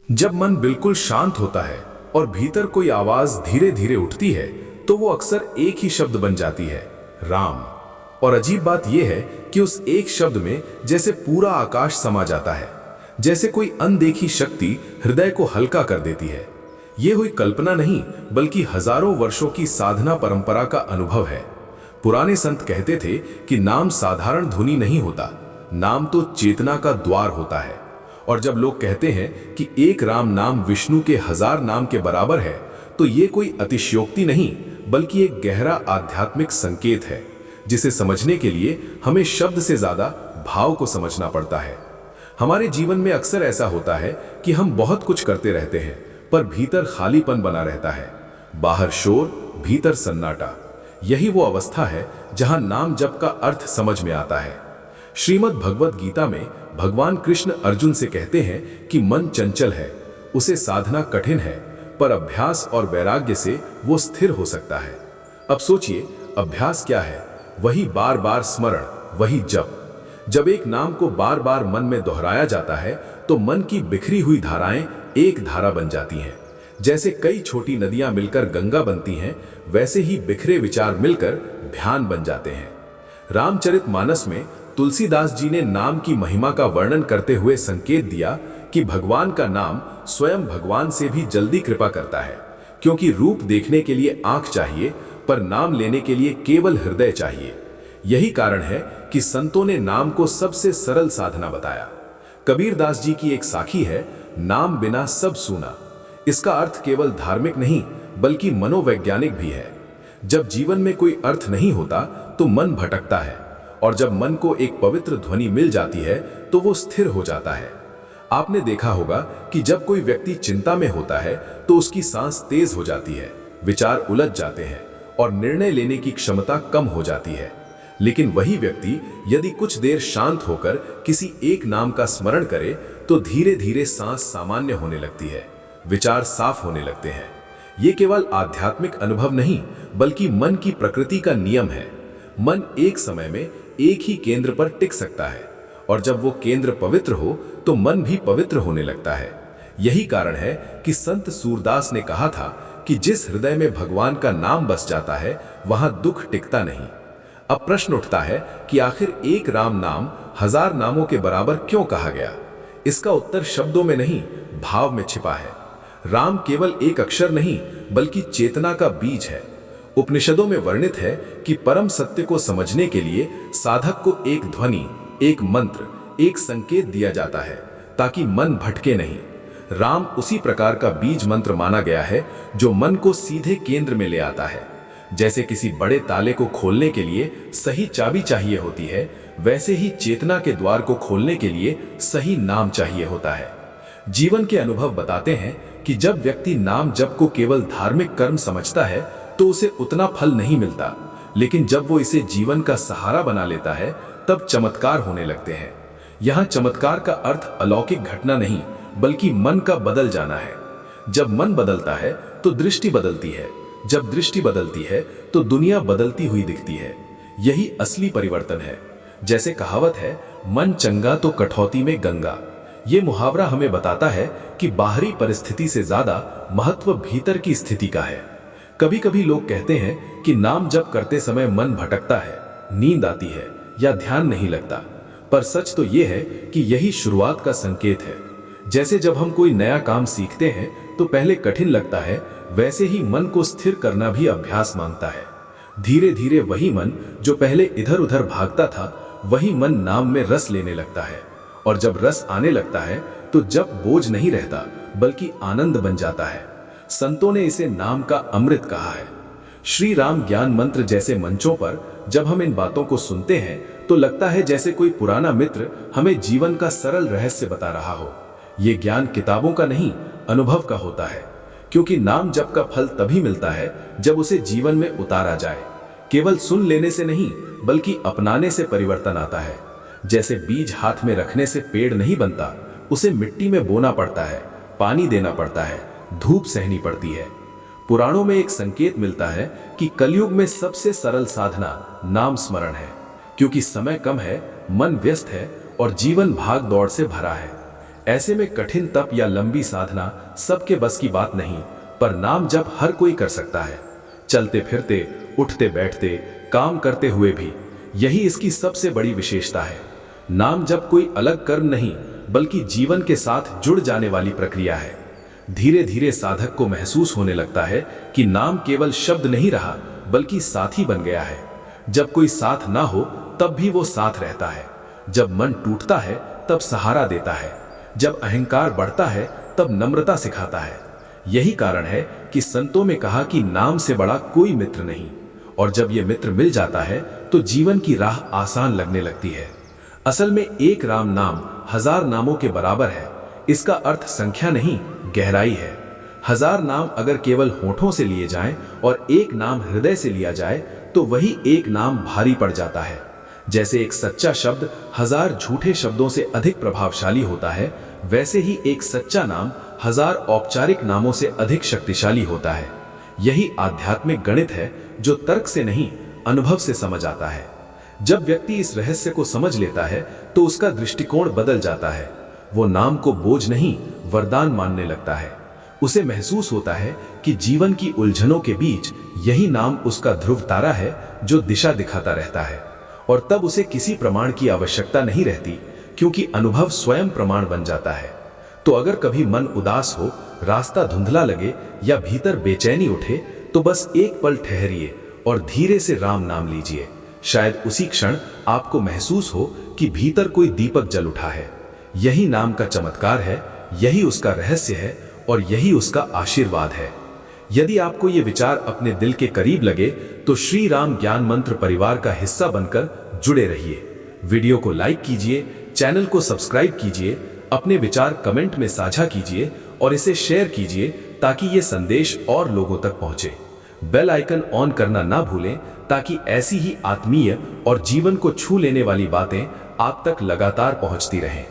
जब मन बिल्कुल शांत होता है और भीतर कोई आवाज धीरे धीरे उठती है तो वो अक्सर एक ही शब्द बन जाती है, राम। और अजीब बात यह है कि उस एक शब्द में जैसे पूरा आकाश समा जाता है, जैसे कोई अनदेखी शक्ति हृदय को हल्का कर देती है। ये हुई कल्पना नहीं बल्कि हजारों वर्षों की साधना परंपरा का अनुभव है। पुराने संत कहते थे कि नाम साधारण धुनी नहीं होता, नाम तो चेतना का द्वार होता है। और जब लोग कहते हैं कि एक राम नाम विष्णु के 1000 नाम के बराबर है, तो ये कोई अतिशयोक्ति नहीं बल्कि एक गहरा आध्यात्मिक संकेत है, जिसे समझने के लिए हमें शब्द से ज्यादा भाव को समझना पड़ता है। हमारे जीवन में अक्सर ऐसा होता है कि हम बहुत कुछ करते रहते हैं पर भीतर खालीपन बना रहता है। बाहर शोर, भीतर सन्नाटा। यही वो अवस्था है जहां नाम जप का अर्थ समझ में आता है। श्रीमद् भगवत गीता में भगवान कृष्ण अर्जुन से कहते हैं कि मन चंचल है, उसे साधना कठिन है, पर अभ्यास और वैराग्य से वो स्थिर हो सकता है। अब सोचिए, अभ्यास क्या है? वही बार बार स्मरण, वही जप। जब एक नाम को बार बार मन में दोहराया जाता है तो मन की बिखरी हुई धाराएं एक धारा बन जाती हैं। जैसे कई छोटी नदियां मिलकर गंगा बनती हैं, वैसे ही बिखरे विचार मिलकर ध्यान बन जाते हैं। रामचरितमानस में तुलसीदास जी ने नाम की महिमा का वर्णन करते हुए संकेत दिया कि भगवान का नाम स्वयं भगवान से भी जल्दी कृपा करता है, क्योंकि रूप देखने के लिए आंख चाहिए पर नाम लेने के लिए केवल हृदय चाहिए। यही कारण है कि संतों ने नाम को सबसे सरल साधना बताया। कबीरदास जी की एक साखी है, नाम बिना सब सूना। इसका अर्थ केवल धार्मिक नहीं बल्कि मनोवैज्ञानिक भी है। जब जीवन में कोई अर्थ नहीं होता तो मन भटकता है, और जब मन को एक पवित्र ध्वनि मिल जाती है तो वो स्थिर हो जाता है। आपने देखा होगा कि जब कोई व्यक्ति चिंता में होता है तो उसकी सांस तेज हो जाती है, विचार उलझ जाते हैं और निर्णय लेने की क्षमता कम हो जाती है। लेकिन वही व्यक्ति यदि कुछ देर शांत होकर किसी एक नाम का स्मरण करे तो धीरे धीरे सांस सामान्य होने लगती है, विचार साफ होने लगते हैं। ये केवल आध्यात्मिक अनुभव नहीं बल्कि मन की प्रकृति का नियम है। मन एक समय में एक ही केंद्र पर टिक सकता है, और जब वो केंद्र पवित्र हो तो मन भी पवित्र होने लगता है। यही कारण है कि संत सूरदास ने कहा था कि जिस हृदय में भगवान का नाम बस जाता है वहां दुख टिकता नहीं। अब प्रश्न उठता है कि आखिर एक राम नाम 1000 नामों के बराबर क्यों कहा गया? इसका उत्तर शब्दों में नहीं, भाव में छिपा है। राम केवल एक अक्षर नहीं बल्कि चेतना का बीज है। उपनिषदों में वर्णित है कि परम सत्य को समझने के लिए साधक को एक ध्वनि, एक मंत्र, एक संकेत दिया जाता है ताकि मन भटके नहीं। राम उसी प्रकार का बीज मंत्र माना गया है जो मन को सीधे केंद्र में ले आता है। जैसे किसी बड़े ताले को खोलने के लिए सही चाबी चाहिए होती है, वैसे ही चेतना के द्वार को खोलने के लिए सही नाम चाहिए होता है। जीवन के अनुभव बताते हैं कि जब व्यक्ति नाम जप को केवल धार्मिक कर्म समझता है तो उसे उतना फल नहीं मिलता, लेकिन जब वो इसे जीवन का सहारा बना लेता है तब चमत्कार होने लगते हैं। यहाँ चमत्कार का अर्थ अलौकिक घटना नहीं बल्कि मन का बदल जाना है। जब मन बदलता है तो दृष्टि बदलती है, जब दृष्टि बदलती है तो दुनिया बदलती हुई दिखती है। यही असली परिवर्तन है। जैसे कहावत है, मन चंगा तो कठौती में गंगा। ये मुहावरा हमें बताता है कि बाहरी परिस्थिति से ज्यादा महत्व भीतर की स्थिति का है। कभी कभी लोग कहते हैं कि नाम जप करते समय मन भटकता है, नींद आती है या ध्यान नहीं लगता, पर सच तो यह है कि यही शुरुआत का संकेत है। जैसे जब हम कोई नया काम सीखते हैं तो पहले कठिन लगता है, वैसे ही मन को स्थिर करना भी अभ्यास मांगता है। धीरे धीरे वही मन जो पहले इधर उधर भागता था, वही मन नाम में रस लेने लगता है, और जब रस आने लगता है तो जब बोझ नहीं रहता बल्कि आनंद बन जाता है। संतों ने इसे नाम का अमृत कहा है। श्री राम ज्ञान मंत्र जैसे मंचों पर जब हम इन बातों को सुनते हैं तो लगता है जैसे कोई पुराना मित्र हमें जीवन का सरल रहस्य बता रहा हो। ये ज्ञान किताबों का नहीं, अनुभव का होता है, क्योंकि नाम जप का फल तभी मिलता है जब उसे जीवन में उतारा जाए। केवल सुन लेने से नहीं बल्कि अपनाने से परिवर्तन आता है। जैसे बीज हाथ में रखने से पेड़ नहीं बनता, उसे मिट्टी में बोना पड़ता है, पानी देना पड़ता है, धूप सहनी पड़ती है। पुराणों में एक संकेत मिलता है कि कलयुग में सबसे सरल साधना नाम स्मरण है, क्योंकि समय कम है, मन व्यस्त है और जीवन भाग दौड़ से भरा है। ऐसे में कठिन तप या लंबी साधना सबके बस की बात नहीं, पर नाम जप हर कोई कर सकता है। चलते फिरते, उठते बैठते, काम करते हुए भी। यही इसकी सबसे बड़ी विशेषता है। नाम जप कोई अलग कर्म नहीं, बल्कि जीवन के साथ जुड़ जाने वाली प्रक्रिया है। धीरे धीरे साधक को महसूस होने लगता है कि नाम केवल शब्द नहीं रहा, बल्कि साथी बन गया है। जब कोई साथ ना हो तब भी वो साथ रहता है। जब मन टूटता है तब सहारा देता है। जब अहंकार बढ़ता है तब नम्रता सिखाता है। यही कारण है कि संतों में कहा कि नाम से बड़ा कोई मित्र नहीं। और जब ये मित्र मिल जाता है तो जीवन की राह आसान लगने लगती है। असल में एक राम नाम 1000 नामों के बराबर है। इसका अर्थ संख्या नहीं, गहराई है। 1000 नाम अगर केवल होठों से लिए जाएं और एक नाम हृदय से लिया जाए तो वही एक नाम भारी पड़ जाता है। जैसे एक सच्चा शब्द 1000 झूठे शब्दों से अधिक प्रभावशाली होता है, वैसे ही एक सच्चा नाम 1000 औपचारिक नामों से अधिक शक्तिशाली होता है। यही आध्यात्मिक गणित है जो तर्क से नहीं, अनुभव से समझ आता है। जब व्यक्ति इस रहस्य को समझ लेता है तो उसका दृष्टिकोण बदल जाता है। वो नाम को बोझ नहीं, वरदान मानने लगता है। उसे महसूस होता है कि जीवन की उलझनों के बीच यही नाम उसका ध्रुव तारा है जो दिशा दिखाता रहता है। और तब उसे किसी प्रमाण की आवश्यकता नहीं रहती, क्योंकि अनुभव स्वयं प्रमाण बन जाता है। तो अगर कभी मन उदास हो, रास्ता धुंधला लगे या भीतर बेचैनी उठे, तो बस एक पल ठहरिए और धीरे से राम नाम लीजिए। शायद उसी क्षण आपको महसूस हो कि भीतर कोई दीपक जल उठा है। यही नाम का चमत्कार है, यही उसका रहस्य है और यही उसका आशीर्वाद है। यदि आपको ये विचार अपने दिल के करीब लगे तो श्री राम ज्ञान मंत्र परिवार का हिस्सा बनकर जुड़े रहिए। वीडियो को लाइक कीजिए, चैनल को सब्सक्राइब कीजिए, अपने विचार कमेंट में साझा कीजिए और इसे शेयर कीजिए ताकि ये संदेश और लोगों तक पहुंचे। बेल आइकन ऑन करना ना भूलें ताकि ऐसी ही आत्मीय और जीवन को छू लेने वाली बातें आप तक लगातार पहुंचती रहें।